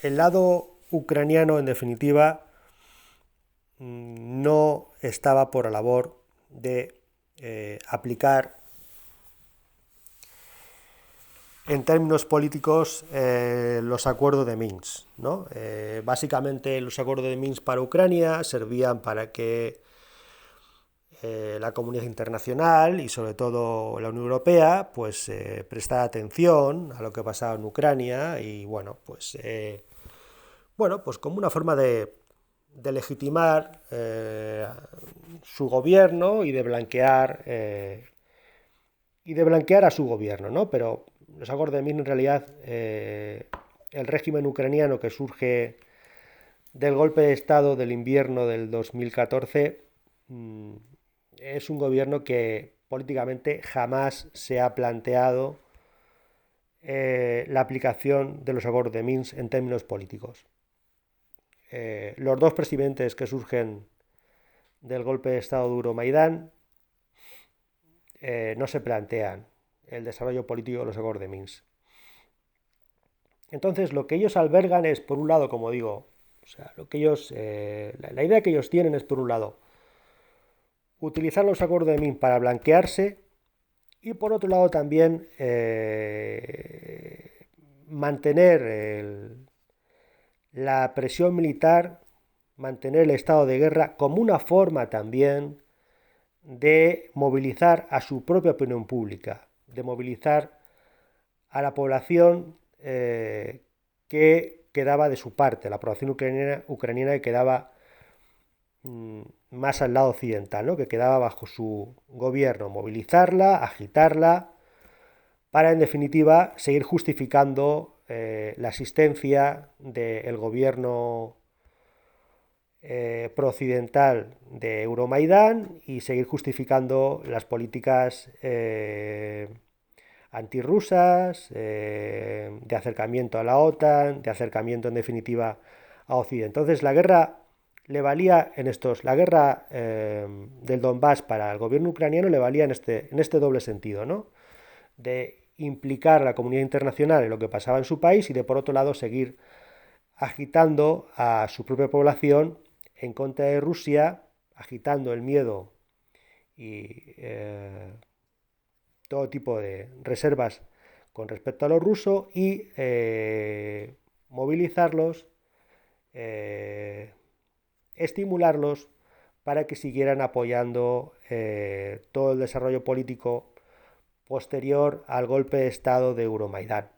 El lado ucraniano, en definitiva, no estaba por la labor de aplicar en términos políticos los acuerdos de Minsk, ¿no? Básicamente los acuerdos de Minsk para Ucrania servían para que la comunidad internacional y sobre todo la Unión Europea pues prestara atención a lo que pasaba en Ucrania y pues como una forma de legitimar su gobierno y de blanquear a su gobierno, ¿no? Pero los acuerdos de Minsk en realidad el régimen ucraniano que surge del golpe de estado del invierno del 2014 es un gobierno que políticamente jamás se ha planteado la aplicación de los acuerdos de Minsk en términos políticos. Los dos presidentes que surgen del golpe de estado de Euromaidán no se plantean el desarrollo político de los acuerdos de Minsk. Entonces, lo que ellos albergan es, por un lado, como digo, o sea, la idea que ellos tienen es, por un lado, utilizar los acuerdos de Minsk para blanquearse y, por otro lado, también mantener la presión militar, mantener el estado de guerra como una forma también de movilizar a su propia opinión pública, de movilizar a la población que quedaba de su parte, la población ucraniana que quedaba más al lado occidental, ¿no? Que quedaba bajo su gobierno, movilizarla, agitarla, para en definitiva seguir justificando la existencia del gobierno prooccidental de Euromaidán y seguir justificando las políticas antirrusas, de acercamiento a la OTAN, de acercamiento en definitiva a Occidente. Entonces la guerra le valía la guerra del Donbass para el gobierno ucraniano le valía en este doble sentido, ¿no? De implicar a la comunidad internacional en lo que pasaba en su país y de por otro lado seguir agitando a su propia población en contra de Rusia, agitando el miedo y todo tipo de reservas con respecto a lo ruso y movilizarlos, estimularlos para que siguieran apoyando todo el desarrollo político posterior al golpe de estado de Euromaidán.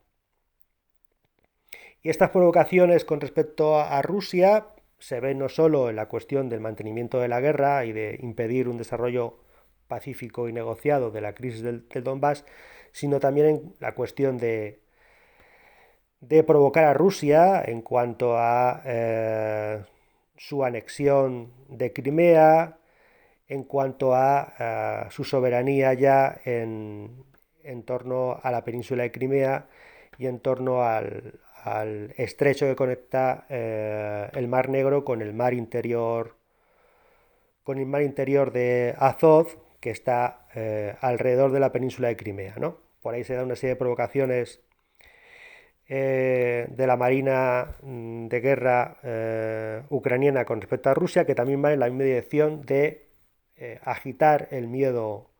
Y estas provocaciones con respecto a Rusia se ven no solo en la cuestión del mantenimiento de la guerra y de impedir un desarrollo pacífico y negociado de la crisis del Donbass, sino también en la cuestión de provocar a Rusia en cuanto a su anexión de Crimea, en cuanto a su soberanía ya en torno a la península de Crimea y en torno al estrecho que conecta el Mar Negro con el mar interior de Azov, que está alrededor de la península de Crimea, ¿no? Por ahí se da una serie de provocaciones de la Marina de Guerra ucraniana con respecto a Rusia, que también van en la misma dirección de agitar el miedo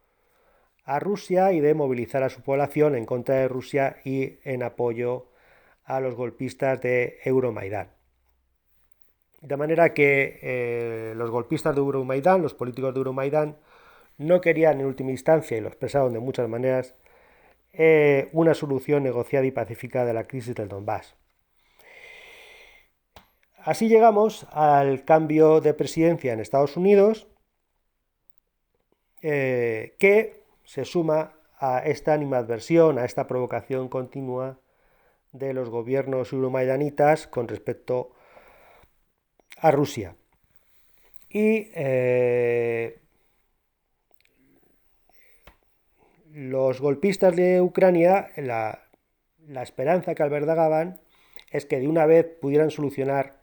a Rusia y de movilizar a su población en contra de Rusia y en apoyo a los golpistas de Euromaidán. De manera que los golpistas de Euromaidán, los políticos de Euromaidán, no querían en última instancia, y lo expresaron de muchas maneras, una solución negociada y pacífica de la crisis del Donbass. Así llegamos al cambio de presidencia en Estados Unidos, que se suma a esta animadversión, a esta provocación continua de los gobiernos euromaidanitas con respecto a Rusia. Y los golpistas de Ucrania, la esperanza que albergaban es que de una vez pudieran solucionar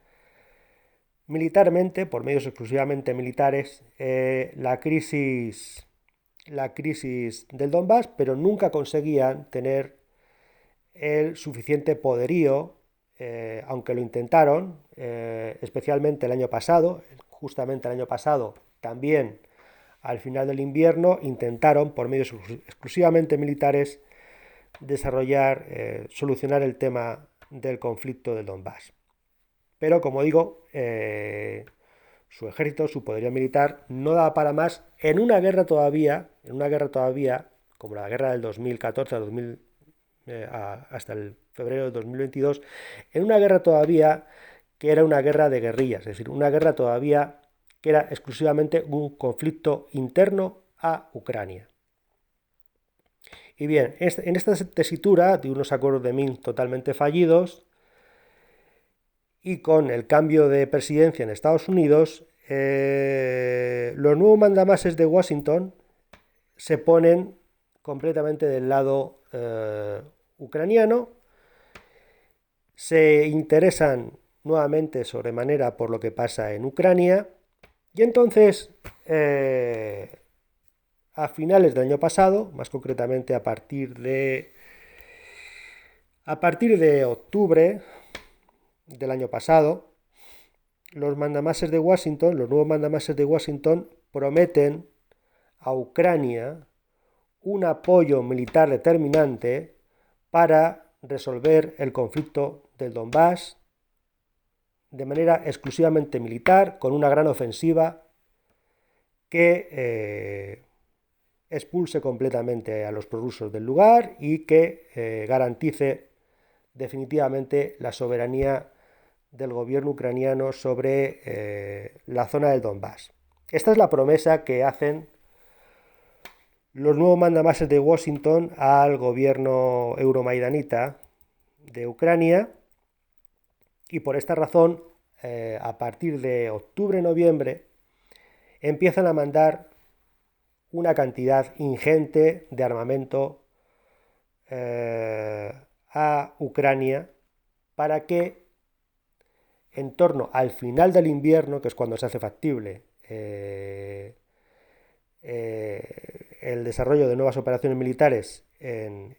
militarmente, por medios exclusivamente militares, la crisis del Donbass, pero nunca conseguían tener el suficiente poderío aunque lo intentaron, especialmente el año pasado, justamente el año pasado, también al final del invierno, intentaron, por medios exclusivamente militares, solucionar el tema del conflicto del Donbass. Pero, como digo, su ejército, su poderío militar, no daba para más en una guerra todavía, como la guerra del 2014 hasta el febrero de 2022, en una guerra todavía que era una guerra de guerrillas, es decir, una guerra todavía que era exclusivamente un conflicto interno a Ucrania. Y bien, en esta tesitura de unos acuerdos de Minsk totalmente fallidos y con el cambio de presidencia en Estados Unidos, los nuevos mandamases de Washington se ponen completamente del lado ucraniano, se interesan nuevamente sobremanera por lo que pasa en Ucrania y entonces a finales del año pasado, más concretamente a partir de octubre del año pasado, los mandamases de Washington, los nuevos mandamases de Washington prometen a Ucrania un apoyo militar determinante para resolver el conflicto del Donbass de manera exclusivamente militar, con una gran ofensiva que expulse completamente a los prorrusos del lugar y que garantice definitivamente la soberanía del gobierno ucraniano sobre la zona del Donbass. Esta es la promesa que hacen los nuevos mandamases de Washington al gobierno euromaidanita de Ucrania y por esta razón, a partir de octubre-noviembre, empiezan a mandar una cantidad ingente de armamento a Ucrania para que en torno al final del invierno, que es cuando se hace factible el desarrollo de nuevas operaciones militares en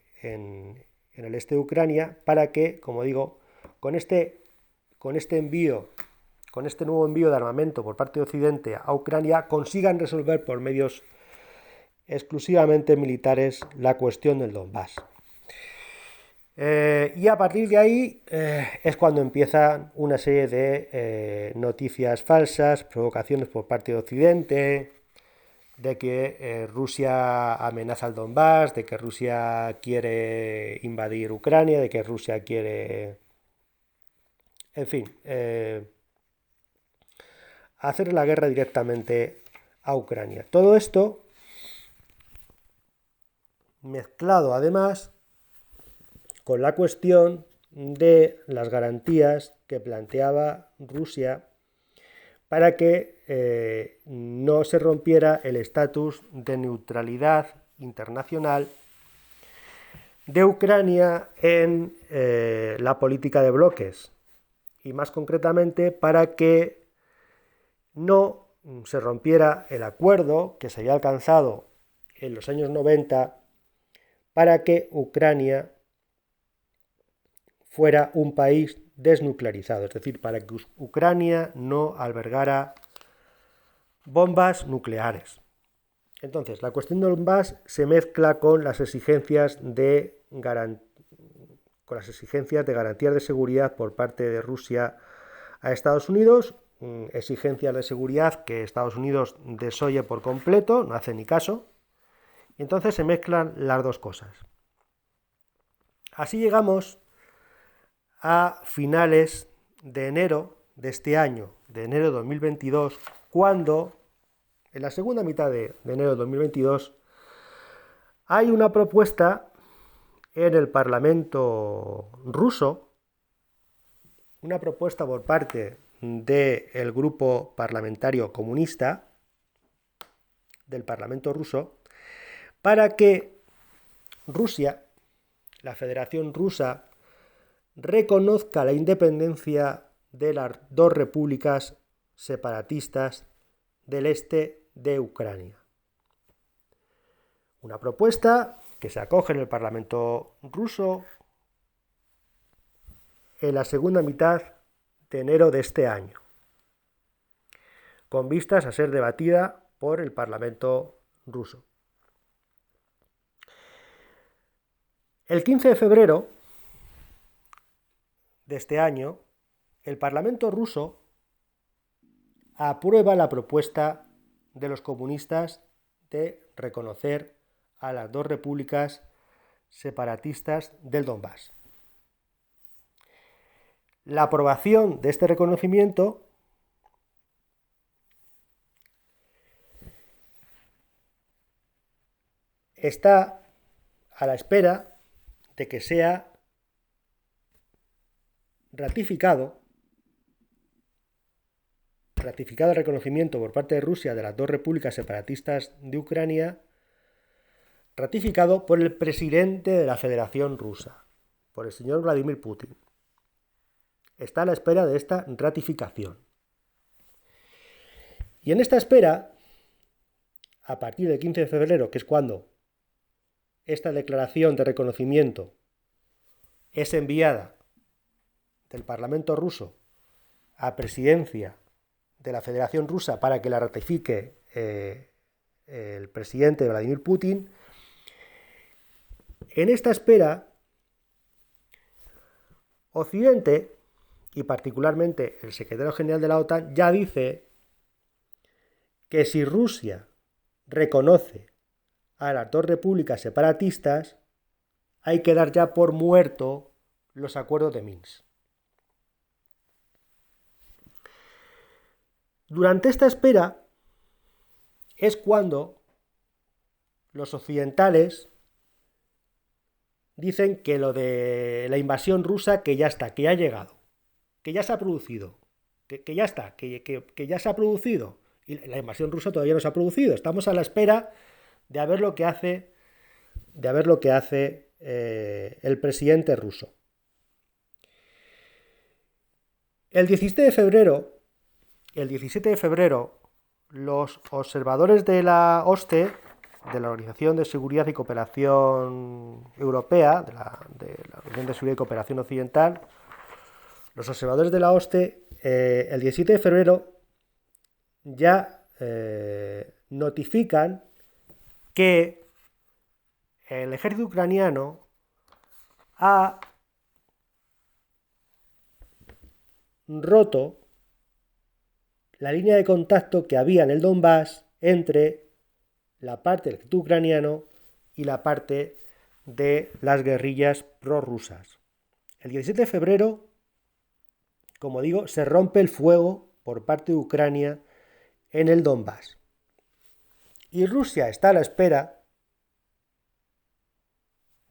el este de Ucrania, para que, como digo, con este nuevo envío de armamento por parte de Occidente a Ucrania, consigan resolver por medios exclusivamente militares la cuestión del Donbass. Y a partir de ahí es cuando empiezan una serie de noticias falsas, provocaciones por parte de Occidente, de que Rusia amenaza al Donbass, de que Rusia quiere invadir Ucrania, de que Rusia quiere, en fin, hacer la guerra directamente a Ucrania. Todo esto mezclado además con la cuestión de las garantías que planteaba Rusia para que no se rompiera el estatus de neutralidad internacional de Ucrania en la política de bloques y más concretamente para que no se rompiera el acuerdo que se había alcanzado en los años 90 para que Ucrania fuera un país desnuclearizado, es decir, para que Ucrania no albergara bombas nucleares. Entonces, la cuestión del Donbass se mezcla con las exigencias de garantías de seguridad por parte de Rusia a Estados Unidos, exigencias de seguridad que Estados Unidos desoye por completo, no hace ni caso, y entonces se mezclan las dos cosas. Así llegamos a finales de enero de este año, de enero de 2022, cuando en la segunda mitad de enero de 2022 hay una propuesta en el Parlamento ruso, una propuesta por parte del grupo parlamentario comunista del Parlamento ruso, para que Rusia, la Federación Rusa, reconozca la independencia de las dos repúblicas separatistas del este de Ucrania. Una propuesta que se acoge en el Parlamento ruso en la segunda mitad de enero de este año, con vistas a ser debatida por el Parlamento ruso. El 15 de febrero de este año, el Parlamento ruso aprueba la propuesta de los comunistas de reconocer a las dos repúblicas separatistas del Donbass. La aprobación de este reconocimiento está a la espera de que sea ratificado el reconocimiento por parte de Rusia de las dos repúblicas separatistas de Ucrania, ratificado por el presidente de la Federación Rusa, por el señor Vladimir Putin. Está a la espera de esta ratificación. Y en esta espera, a partir del 15 de febrero, que es cuando esta declaración de reconocimiento es enviada del Parlamento ruso a presidencia de la Federación Rusa para que la ratifique el presidente Vladimir Putin, en esta espera, Occidente, y particularmente el secretario general de la OTAN, ya dice que si Rusia reconoce a las dos repúblicas separatistas, hay que dar ya por muerto los acuerdos de Minsk. Durante esta espera es cuando los occidentales dicen que lo de la invasión rusa, que ya está, que ya ha llegado, que ya se ha producido, que ya está, que ya se ha producido. Y la invasión rusa todavía no se ha producido. Estamos a la espera de ver lo que hace, el presidente ruso. El 17 de febrero, los observadores de la OSCE, de la Organización de Seguridad y Cooperación Europea, de la Organización de Seguridad y Cooperación Occidental, los observadores de la OSCE, el 17 de febrero ya notifican que el ejército ucraniano ha roto la línea de contacto que había en el Donbass entre la parte del ejército ucraniano y la parte de las guerrillas prorrusas. El 17 de febrero, como digo, se rompe el fuego por parte de Ucrania en el Donbass. Y Rusia está a la espera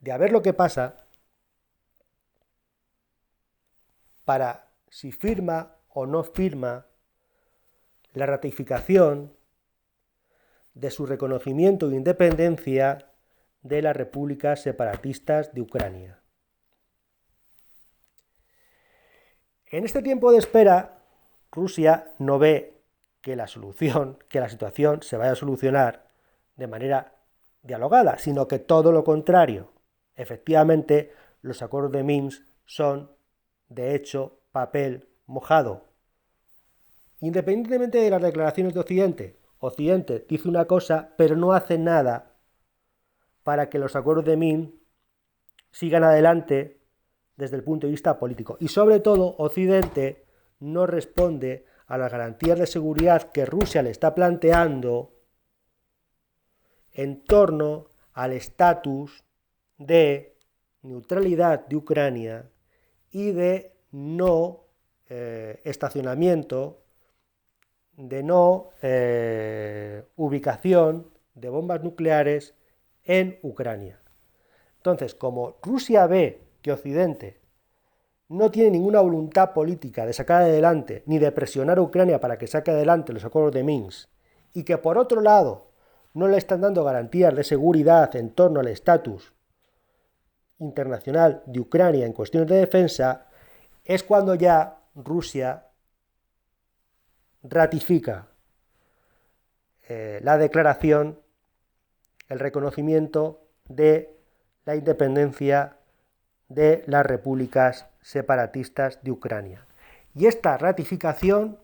de ver lo que pasa para si firma o no firma la ratificación de su reconocimiento de independencia de las repúblicas separatistas de Ucrania. En este tiempo de espera, Rusia no ve que la situación se vaya a solucionar de manera dialogada, sino que todo lo contrario. Efectivamente, los acuerdos de Minsk son, de hecho, papel mojado. Independientemente de las declaraciones de Occidente dice una cosa, pero no hace nada para que los acuerdos de Minsk sigan adelante desde el punto de vista político. Y sobre todo, Occidente no responde a las garantías de seguridad que Rusia le está planteando en torno al estatus de neutralidad de Ucrania y de no estacionamiento, de no ubicación de bombas nucleares en Ucrania. Entonces, como Rusia ve que Occidente no tiene ninguna voluntad política de sacar adelante ni de presionar a Ucrania para que saque adelante los acuerdos de Minsk, y que por otro lado no le están dando garantías de seguridad en torno al estatus internacional de Ucrania en cuestiones de defensa, es cuando ya Rusia ratifica la declaración, el reconocimiento de la independencia de las repúblicas separatistas de Ucrania. Y esta ratificación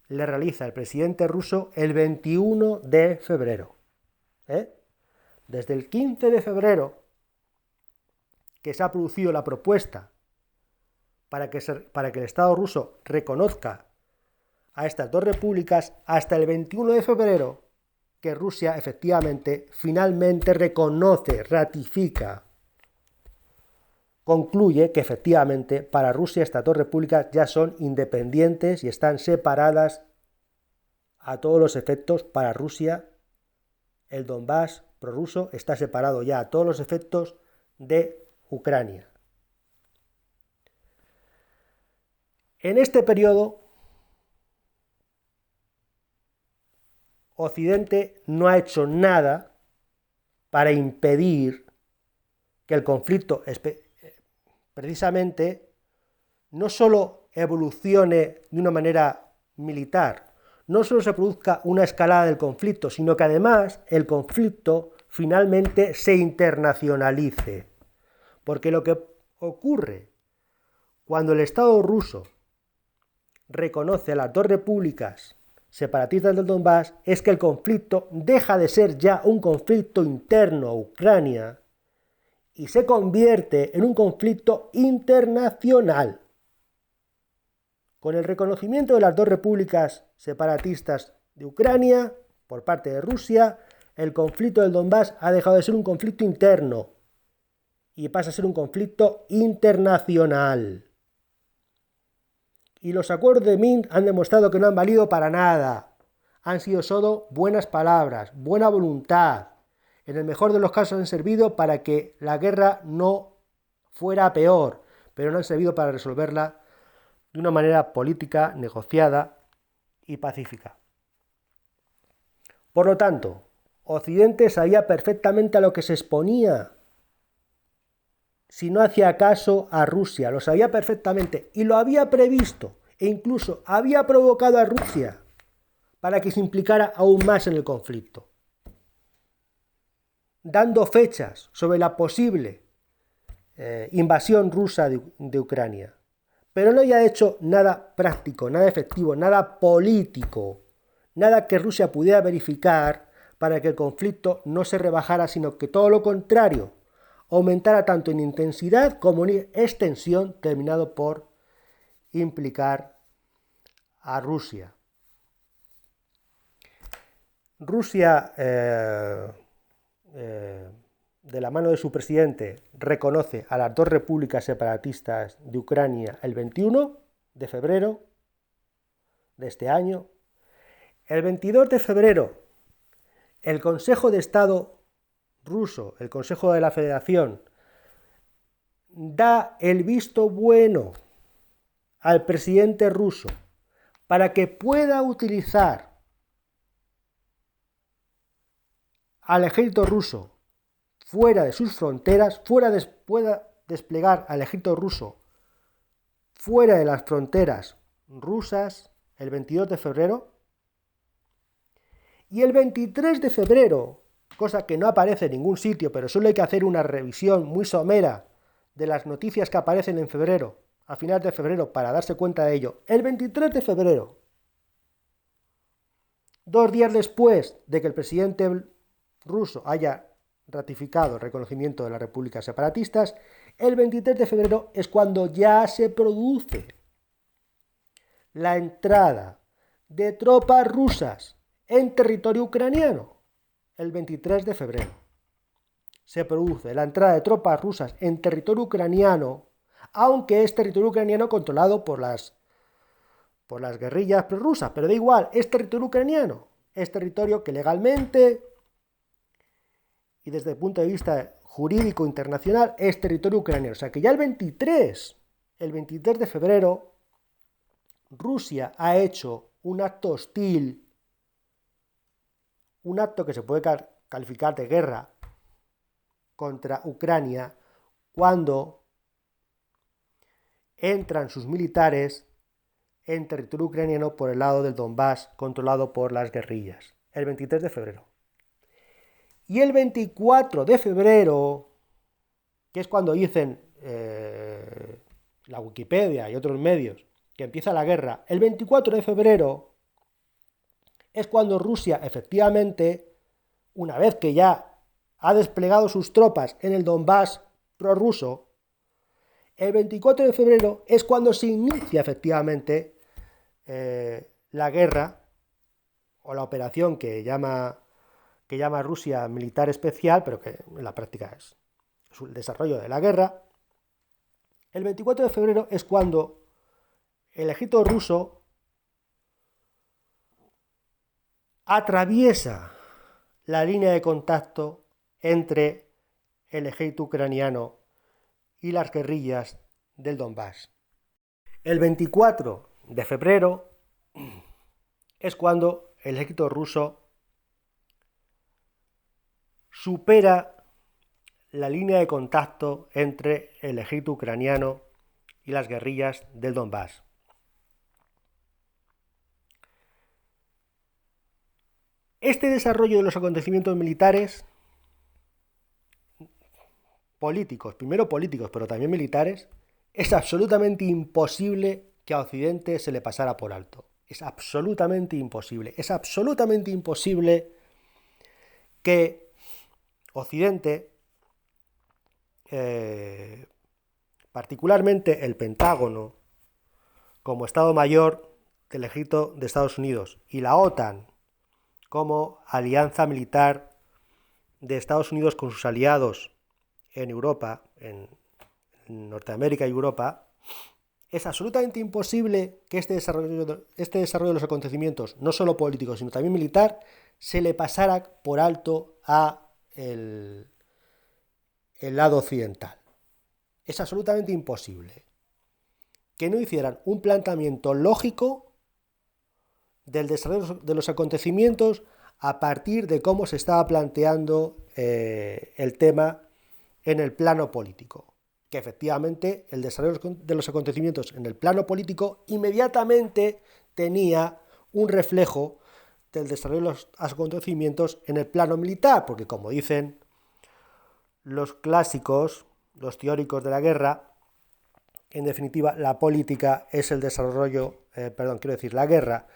la realiza el presidente ruso el 21 de febrero. Desde el 15 de febrero, que se ha producido la propuesta para que el Estado ruso reconozca a estas dos repúblicas, hasta el 21 de febrero, que Rusia efectivamente, finalmente reconoce, ratifica, concluye que efectivamente para Rusia estas dos repúblicas ya son independientes y están separadas a todos los efectos. Para Rusia, el Donbass prorruso está separado ya a todos los efectos de Ucrania. En este periodo, Occidente no ha hecho nada para impedir que el conflicto precisamente no solo evolucione de una manera militar, no solo se produzca una escalada del conflicto, sino que además el conflicto finalmente se internacionalice. Porque lo que ocurre cuando el Estado ruso reconoce a las dos repúblicas separatistas del Donbass es que el conflicto deja de ser ya un conflicto interno a Ucrania y se convierte en un conflicto internacional. Con el reconocimiento de las dos repúblicas separatistas de Ucrania por parte de Rusia, el conflicto del Donbass ha dejado de ser un conflicto interno y pasa a ser un conflicto internacional. Y los acuerdos de Minsk han demostrado que no han valido para nada. Han sido solo buenas palabras, buena voluntad. En el mejor de los casos han servido para que la guerra no fuera peor, pero no han servido para resolverla de una manera política, negociada y pacífica. Por lo tanto, Occidente sabía perfectamente a lo que se exponía si no hacía caso a Rusia, lo sabía perfectamente y lo había previsto e incluso había provocado a Rusia para que se implicara aún más en el conflicto, dando fechas sobre la posible invasión rusa de Ucrania. Pero no había hecho nada práctico, nada efectivo, nada político, nada que Rusia pudiera verificar para que el conflicto no se rebajara, sino que todo lo contrario, aumentara tanto en intensidad como en extensión, terminado por implicar a Rusia. Rusia, de la mano de su presidente, reconoce a las dos repúblicas separatistas de Ucrania el 21 de febrero de este año. El 22 de febrero, el Consejo de Estado ruso, el Consejo de la Federación, da el visto bueno al presidente ruso para que pueda utilizar al ejército ruso fuera de sus fronteras, pueda desplegar al ejército ruso fuera de las fronteras rusas el 22 de febrero. Y el 23 de febrero, cosa que no aparece en ningún sitio, pero solo hay que hacer una revisión muy somera de las noticias que aparecen en febrero, a finales de febrero, para darse cuenta de ello. El 23 de febrero, 2 días después de que el presidente ruso haya ratificado el reconocimiento de las repúblicas separatistas, el 23 de febrero es cuando ya se produce la entrada de tropas rusas en territorio ucraniano. El 23 de febrero se produce la entrada de tropas rusas en territorio ucraniano, aunque es territorio ucraniano controlado por las guerrillas prorrusas, pero da igual, es territorio ucraniano, es territorio que legalmente y desde el punto de vista jurídico internacional es territorio ucraniano. O sea que ya el 23 de febrero, Rusia ha hecho un acto hostil, un acto que se puede calificar de guerra contra Ucrania, cuando entran sus militares en territorio ucraniano por el lado del Donbass, controlado por las guerrillas. El 23 de febrero. Y el 24 de febrero, que es cuando dicen la Wikipedia y otros medios, que empieza la guerra el 24 de febrero, es cuando Rusia efectivamente, una vez que ya ha desplegado sus tropas en el Donbass prorruso, el 24 de febrero es cuando se inicia efectivamente la guerra o la operación que llama Rusia militar especial, pero que en la práctica es el desarrollo de la guerra. El 24 de febrero es cuando el ejército ruso atraviesa la línea de contacto entre el ejército ucraniano y las guerrillas del Donbass. El 24 de febrero es cuando el ejército ruso supera la línea de contacto entre el ejército ucraniano y las guerrillas del Donbass. Este desarrollo de los acontecimientos militares, primero políticos, pero también militares, es absolutamente imposible que a Occidente se le pasara por alto. Es absolutamente imposible. Es absolutamente imposible que Occidente, particularmente el Pentágono, como Estado Mayor del Ejército de Estados Unidos, y la OTAN, como alianza militar de Estados Unidos con sus aliados en Europa, en Norteamérica y Europa, es absolutamente imposible que este desarrollo de los acontecimientos, no solo políticos, sino también militar, se le pasara por alto a el lado occidental. Es absolutamente imposible que no hicieran un planteamiento lógico del desarrollo de los acontecimientos a partir de cómo se estaba planteando el tema en el plano político. Que efectivamente el desarrollo de los acontecimientos en el plano político inmediatamente tenía un reflejo del desarrollo de los acontecimientos en el plano militar, porque como dicen los clásicos, los teóricos de la guerra, en definitiva la política es el desarrollo, la guerra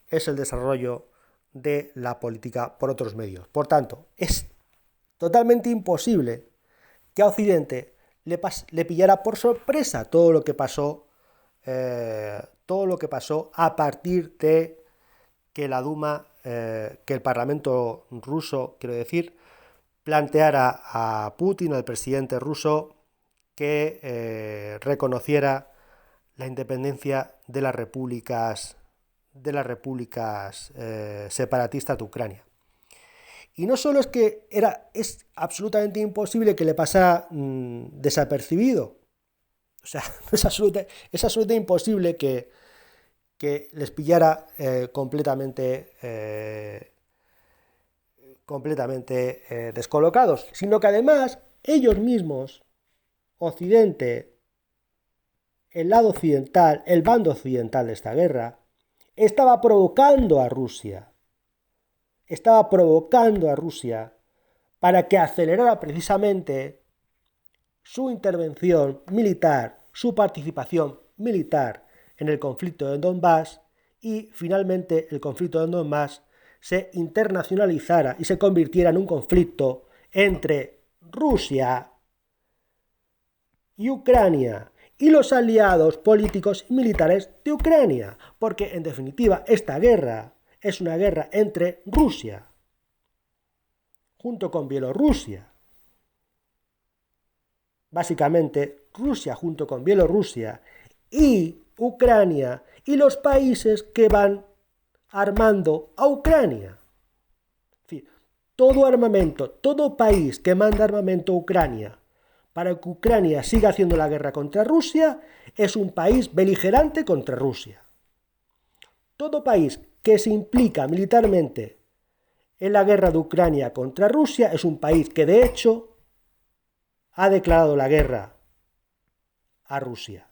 es el desarrollo de la política por otros medios. Por tanto, es totalmente imposible que a Occidente le pillara por sorpresa todo lo que pasó a partir de que la Duma, que el Parlamento ruso, planteara a Putin, al presidente ruso, que reconociera la independencia de las repúblicas separatistas de Ucrania. Y no solo es que es absolutamente imposible que le pasara desapercibido, o sea, es absolutamente imposible que les pillara completamente descolocados, sino que además ellos mismos, Occidente, el lado occidental, el bando occidental de esta guerra, estaba provocando a Rusia para que acelerara precisamente su intervención militar, su participación militar en el conflicto de Donbass, y finalmente el conflicto de Donbass se internacionalizara y se convirtiera en un conflicto entre Rusia y Ucrania y los aliados políticos y militares de Ucrania, porque en definitiva esta guerra es una guerra entre Rusia junto con Bielorrusia. Básicamente Rusia junto con Bielorrusia y Ucrania y los países que van armando a Ucrania. Es decir, todo país que manda armamento a Ucrania para que Ucrania siga haciendo la guerra contra Rusia es un país beligerante contra Rusia. Todo país que se implica militarmente en la guerra de Ucrania contra Rusia es un país que de hecho ha declarado la guerra a Rusia.